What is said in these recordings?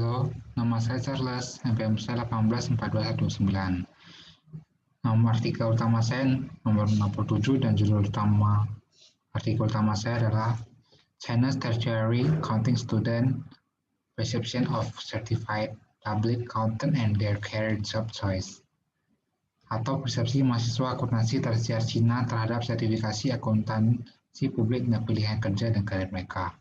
Halo, nama saya Charles, NPM saya 184219. Nama artikel utama saya nomor 67 dan judul utama artikel utama saya adalah China's Tertiary Accounting Student Perception of Certified Public Accountant and Their Career Job Choice, atau persepsi mahasiswa akuntansi tersiar Cina terhadap sertifikasi akuntansi publik dan pilihan kerja dan karir mereka.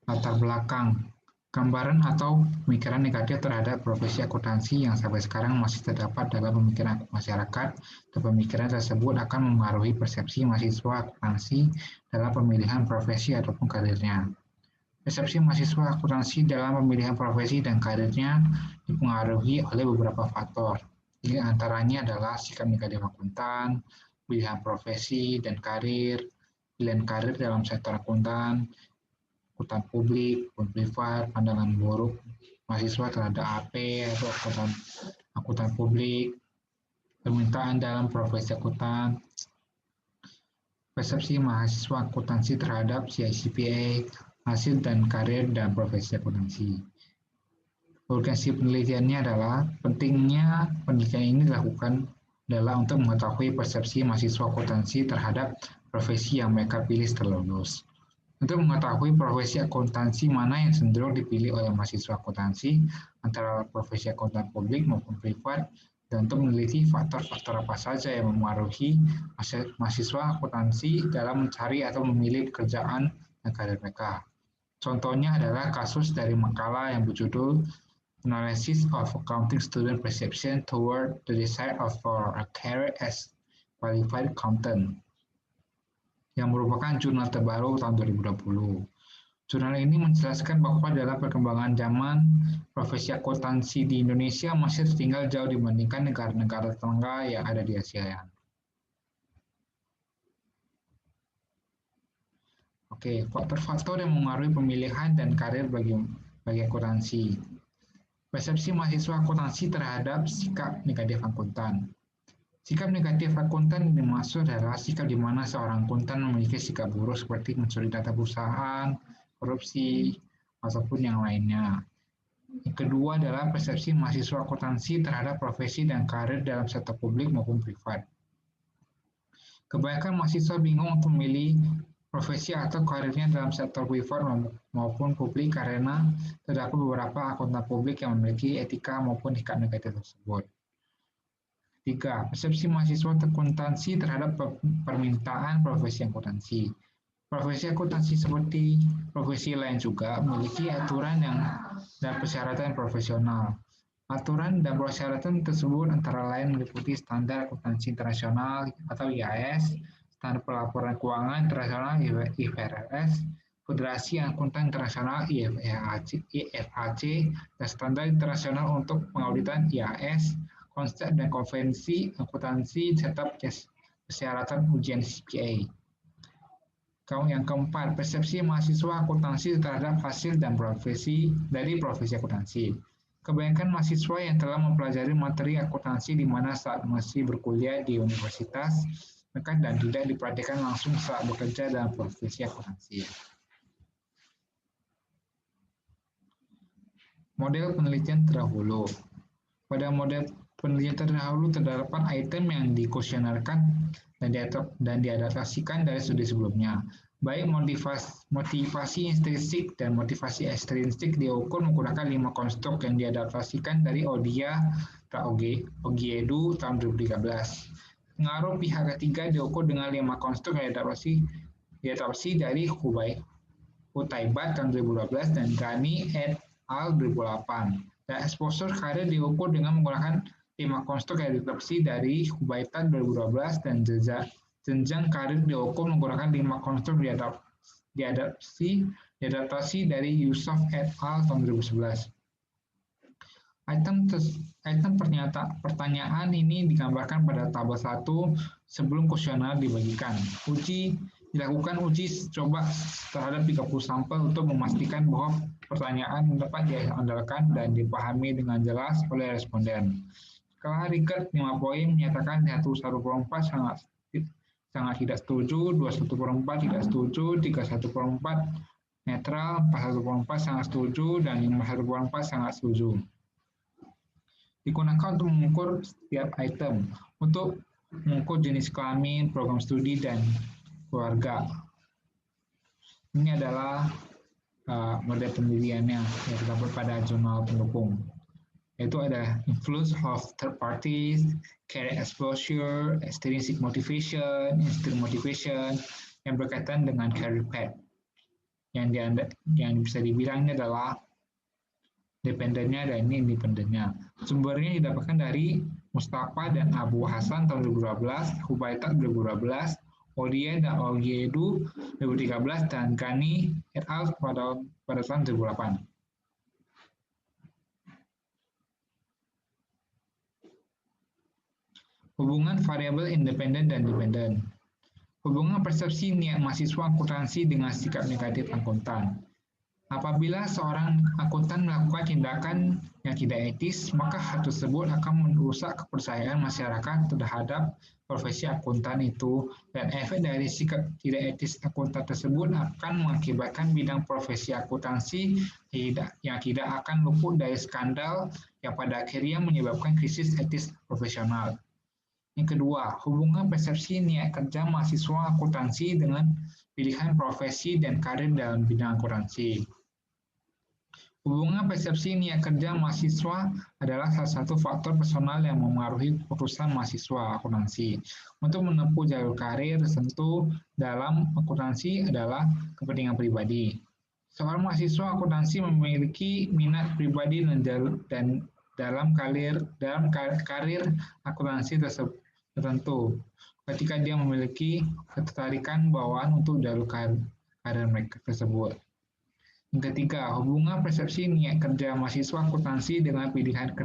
Latar belakang, gambaran atau pemikiran negatif terhadap profesi akuntansi yang sampai sekarang masih terdapat dalam pemikiran masyarakat, dan pemikiran tersebut akan mempengaruhi persepsi mahasiswa akuntansi dalam pemilihan profesi ataupun karirnya. Persepsi mahasiswa akuntansi dalam pemilihan profesi dan karirnya dipengaruhi oleh beberapa faktor. Di antaranya adalah sikap negatif akuntan, pilihan profesi dan karir, pilihan karir dalam sektor akuntan publik, privat, pandangan buruk mahasiswa terhadap AP atau akuntan publik, permintaan dalam profesi akuntan, persepsi mahasiswa akuntansi terhadap CICPA, hasil dan karir dan profesi akuntansi. Urgensi penelitiannya adalah pentingnya penelitian ini dilakukan adalah untuk mengetahui persepsi mahasiswa akuntansi terhadap profesi yang mereka pilih setelah lulus. Untuk mengetahui profesi akuntansi mana yang cenderung dipilih oleh mahasiswa akuntansi antara profesi akuntan publik maupun privat, dan untuk meneliti faktor-faktor apa saja yang mempengaruhi mahasiswa akuntansi dalam mencari atau memilih pekerjaan dan karir mereka. Contohnya adalah kasus dari makalah yang berjudul Analysis of Accounting Student Perception Toward the Desire for a Career as Qualified Accountant, yang merupakan jurnal terbaru tahun 2020. Jurnal ini menjelaskan bahwa dalam perkembangan zaman, profesi akuntansi di Indonesia masih tertinggal jauh dibandingkan negara-negara tetangga yang ada di ASEAN. Oke, faktor-faktor yang mempengaruhi pemilihan dan karir bagi akuntansi. Persepsi mahasiswa akuntansi terhadap sikap negatif akuntan. Sikap negatif akuntan dimaksud adalah sikap di mana seorang akuntan memiliki sikap buruk seperti mencuri data perusahaan, korupsi, ataupun yang lainnya. Yang kedua adalah persepsi mahasiswa akuntansi terhadap profesi dan karir dalam sektor publik maupun privat. Kebanyakan mahasiswa bingung untuk memilih profesi atau karirnya dalam sektor privat maupun publik karena terdapat beberapa akuntan publik yang memiliki etika maupun sikap negatif tersebut. 3. Persepsi mahasiswa akuntansi terhadap permintaan profesi akuntansi. Profesi akuntansi seperti profesi lain juga memiliki aturan dan persyaratan profesional. Aturan dan persyaratan tersebut antara lain meliputi standar akuntansi internasional atau IAS, standar pelaporan keuangan internasional IFRS, Federasi Akuntan Internasional IFAC, dan standar internasional untuk pengauditan IAS, konsep dan konvensi akuntansi serta persyaratan ujian CPA. Yang keempat, persepsi mahasiswa akuntansi terhadap hasil dan profesi dari profesi akuntansi. Kebanyakan mahasiswa yang telah mempelajari materi akuntansi di mana saat masih berkuliah di universitas, mereka dan tidak dipraktikkan langsung saat bekerja dalam profesi akuntansi. Model penelitian terdahulu. Pada model penelitian terdahulu terdapat item yang dikuesionerkan dan diadaptasikan dari studi sebelumnya. Baik motivasi intrinsik dan motivasi ekstrinsik diukur menggunakan 5 konstruk yang diadaptasikan dari Ogiedu tahun 2013. Pengaruh pihak ketiga diukur dengan 5 konstruk yang diadaptasi dari Hutaibat tahun 2012 dan Ghani et al. 2008. Dan exposure karir diukur dengan menggunakan 5 konstruk yang diadaptasi dari Hubaitan 2012 dan jenjang karir diukur menggunakan 5 konstruk diadaptasi dari Yusuf et al. Tahun 2011. Item pertanyaan ini digambarkan pada tabel 1 sebelum kuesioner dibagikan. Dilakukan uji coba terhadap 30 sampel untuk memastikan bahwa pertanyaan dapat diandalkan dan dipahami dengan jelas oleh responden. Skala Richter 5 poin menyatakan 114 sangat tidak setuju, 21/4 tidak setuju, 31/4 netral, 41/4 sangat setuju, dan 51/4 sangat setuju. Digunakan untuk mengukur setiap item, untuk mengukur jenis kelamin, program studi, dan keluarga. Ini adalah model penelitiannya yang terdapat pada jurnal pendukung. Yaitu ada influence of third parties, career exposure, extrinsic motivation, intrinsic motivation yang berkaitan dengan career path. Yang bisa dibilang ini adalah dependennya dan ini independennya. Sumbernya didapatkan dari Mustafa dan Abu Hasan tahun 2012, Hubaitat 2012, Odia dan Ogiedu 2013, dan Gani et al. pada tahun 2008. Hubungan variabel independen dan dependen. Hubungan persepsi niat mahasiswa akuntansi dengan sikap negatif akuntan. Apabila seorang akuntan melakukan tindakan yang tidak etis, maka hal tersebut akan merusak kepercayaan masyarakat terhadap profesi akuntan itu, dan efek dari sikap tidak etis akuntan tersebut akan mengakibatkan bidang profesi akuntansi yang tidak akan luput dari skandal yang pada akhirnya menyebabkan krisis etis profesional. Yang kedua, hubungan persepsi niat kerja mahasiswa akuntansi dengan pilihan profesi dan karir dalam bidang akuntansi. Hubungan persepsi niat kerja mahasiswa adalah salah satu faktor personal yang memengaruhi keputusan mahasiswa akuntansi. Untuk menempuh jalur karir tertentu dalam akuntansi adalah kepentingan pribadi. Seorang mahasiswa akuntansi memiliki minat pribadi dan dalam karir akuntansi tertentu. Ketika dia memiliki ketertarikan bawaan untuk jalur karir mereka tersebut. Yang ketiga, hubungan persepsi niat kerja mahasiswa akuntansi dengan pilihan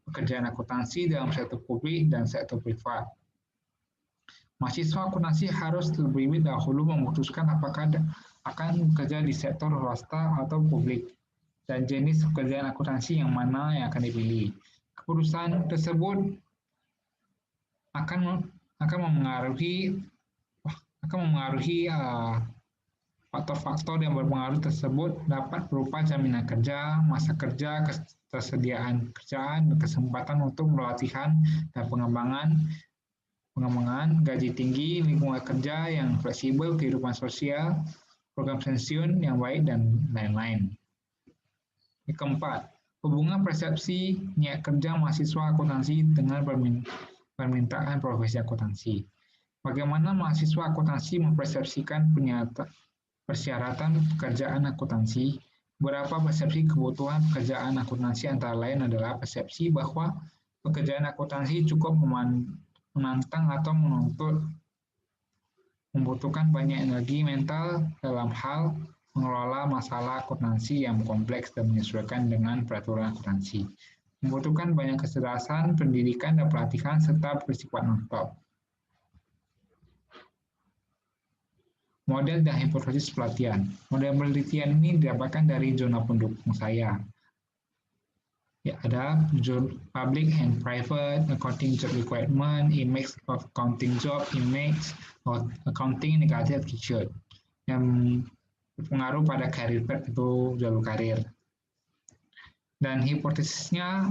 pekerjaan akuntansi dalam sektor publik dan sektor privat. Mahasiswa akuntansi harus terlebih dahulu memutuskan apakah akan bekerja di sektor swasta atau publik, dan jenis pekerjaan akuntansi yang mana yang akan dipilih. Keputusan tersebut akan memengaruhi faktor-faktor yang berpengaruh tersebut dapat berupa jaminan kerja, masa kerja, ketersediaan kerjaan, kesempatan untuk pelatihan dan pengembangan, gaji tinggi, lingkungan kerja yang fleksibel, kehidupan sosial, program pensiun yang baik, dan lain-lain. Yang keempat, hubungan persepsi niat kerja mahasiswa akuntansi dengan permintaan profesi akuntansi. Bagaimana mahasiswa akuntansi mempersepsikan persyaratan pekerjaan akuntansi? Beberapa persepsi kebutuhan pekerjaan akuntansi antara lain adalah persepsi bahwa pekerjaan akuntansi cukup menantang atau membutuhkan banyak energi mental dalam hal mengelola masalah akuntansi yang kompleks dan menyesuaikan dengan peraturan akuntansi. Membutuhkan banyak kecerdasan, pendidikan, dan pelatihan, serta bersifat non-stop. Model dan hipotesis pelatihan. Model penelitian ini didapatkan dari jurnal pendukung saya. Ya, ada public and private accounting job requirement, image of accounting job, image of accounting negative attitude, yang berpengaruh pada career path itu jalur karir. Dan hipotesisnya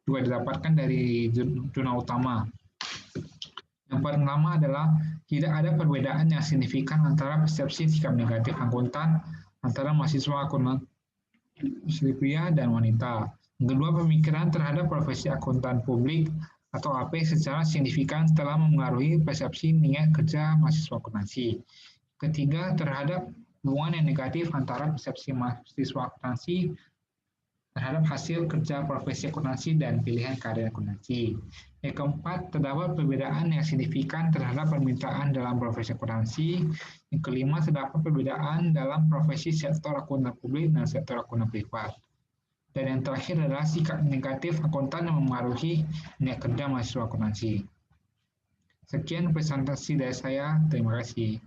juga didapatkan dari jurnal utama. Yang pertama adalah tidak ada perbedaan yang signifikan antara persepsi sikap negatif akuntan antara mahasiswa akuntansi pria dan wanita. Yang kedua, pemikiran terhadap profesi akuntan publik atau AP secara signifikan telah memengaruhi persepsi niat kerja mahasiswa akuntansi. Ketiga, terhadap hubungan yang negatif antara persepsi mahasiswa akuntansi terhadap hasil kerja profesi akuntansi dan pilihan karir akuntansi. Yang keempat, terdapat perbedaan yang signifikan terhadap permintaan dalam profesi akuntansi. Yang kelima, terdapat perbedaan dalam profesi sektor akuntan publik dan sektor akuntan privat. Dan yang terakhir adalah sikap negatif akuntan yang memengaruhi niat kerja mahasiswa akuntansi. Sekian presentasi dari saya. Terima kasih.